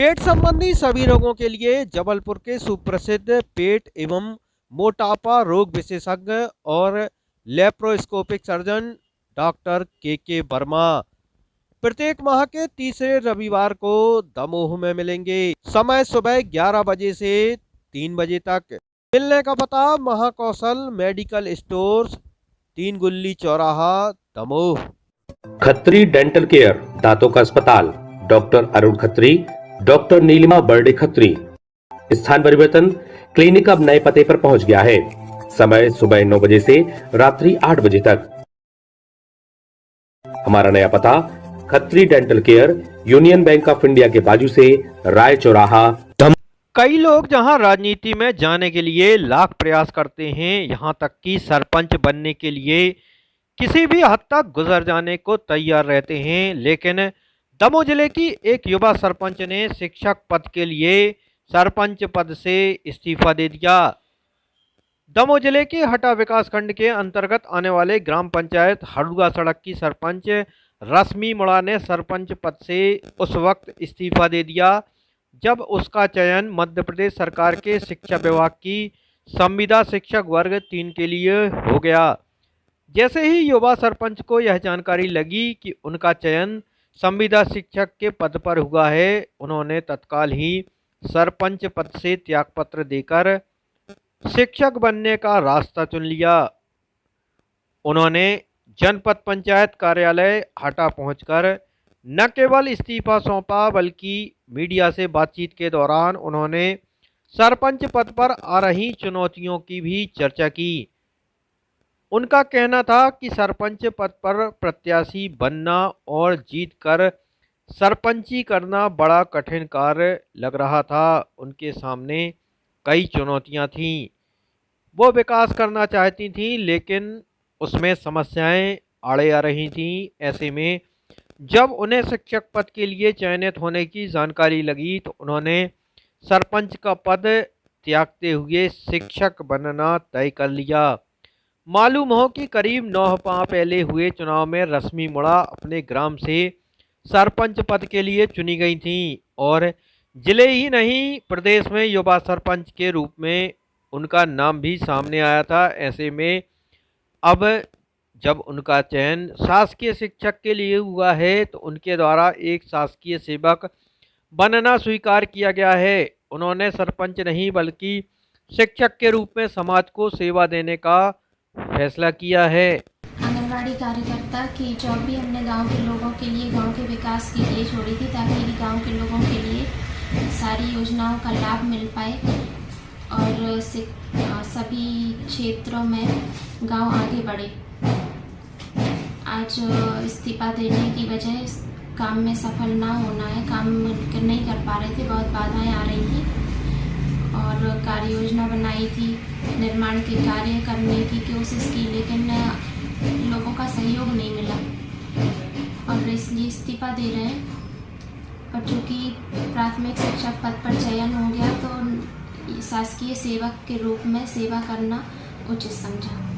पेट संबंधी सभी रोगों के लिए जबलपुर के सुप्रसिद्ध पेट एवं मोटापा रोग विशेषज्ञ और लेप्रोस्कोपिक सर्जन डॉक्टर के वर्मा प्रत्येक माह के तीसरे रविवार को दमोह में मिलेंगे। समय सुबह 11 बजे से 3 बजे तक। मिलने का पता महाकौशल मेडिकल स्टोर्स, 3 गुल्ली चौराहा, दमोह। खत्री डेंटल केयर, दांतों का अस्पताल, डॉक्टर अरुण खत्री, डॉक्टर नीलिमा बर्डे खत्री। स्थान परिवर्तन, क्लिनिक अब नए पते पर पहुंच गया है। समय सुबह 9 बजे से रात्रि 8 बजे तक। हमारा नया पता, Khatri dental care, union bank of India के बाजू से, राय चौराहा। कई लोग जहां राजनीति में जाने के लिए लाख प्रयास करते हैं, यहां तक कि सरपंच बनने के लिए किसी भी हद तक गुजर जाने को तैयार रहते हैं, लेकिन दमोह जिले की एक युवा सरपंच ने शिक्षक पद के लिए सरपंच पद से इस्तीफा दे दिया। दमोह जिले के हटा विकासखंड के अंतर्गत आने वाले ग्राम पंचायत हड़ुआ सड़क की सरपंच रश्मि मुड़ा ने सरपंच पद से उस वक्त इस्तीफा दे दिया जब उसका चयन मध्य प्रदेश सरकार के शिक्षा विभाग की संविदा शिक्षक वर्ग 3 के लिए हो गया। जैसे ही युवा सरपंच को यह जानकारी लगी कि उनका चयन संविदा शिक्षक के पद पर हुआ है, उन्होंने तत्काल ही सरपंच पद से त्यागपत्र देकर शिक्षक बनने का रास्ता चुन लिया। उन्होंने जनपद पंचायत कार्यालय हटा पहुंचकर न केवल इस्तीफा सौंपा, बल्कि मीडिया से बातचीत के दौरान उन्होंने सरपंच पद पर आ रही चुनौतियों की भी चर्चा की। उनका कहना था कि सरपंच पद पर प्रत्याशी बनना और जीतकर सरपंची करना बड़ा कठिन कार्य लग रहा था। उनके सामने कई चुनौतियां थीं। वो विकास करना चाहती थीं, लेकिन उसमें समस्याएं आड़े आ रही थीं। ऐसे में जब उन्हें शिक्षक पद के लिए चयनित होने की जानकारी लगी तो उन्होंने सरपंच का पद त्यागते हुए शिक्षक बनना तय कर लिया। मालूम हो कि करीब 9 माह पहले हुए चुनाव में रश्मि मुड़ा अपने ग्राम से सरपंच पद के लिए चुनी गई थीं और जिले ही नहीं प्रदेश में युवा सरपंच के रूप में उनका नाम भी सामने आया था। ऐसे में अब जब उनका चयन शासकीय शिक्षक के लिए हुआ है तो उनके द्वारा एक शासकीय सेवक बनना स्वीकार किया गया है। उन्होंने सरपंच नहीं बल्कि शिक्षक के रूप में समाज को सेवा देने का फैसला किया है। आंगनबाड़ी कार्यकर्ता की जॉब भी हमने गांव के लोगों के लिए, गांव के विकास के लिए छोड़ी थी, ताकि गांव के लोगों के लिए सारी योजनाओं का लाभ मिल पाए और सभी क्षेत्रों में गांव आगे बढ़े। आज इस्तीफा देने की वजह काम में सफल ना होना है, काम नहीं कर पा रहे थे, बहुत बाधाएं आ रही थी और कार्य योजना बनाई थी, निर्माण के कार्य करने की कोशिश की, लेकिन लोगों का सहयोग नहीं मिला और इसलिए इस्तीफा दे रहे हैं। और चूँकि प्राथमिक शिक्षक पद पर चयन हो गया तो शासकीय सेवक के रूप में सेवा करना उचित समझा।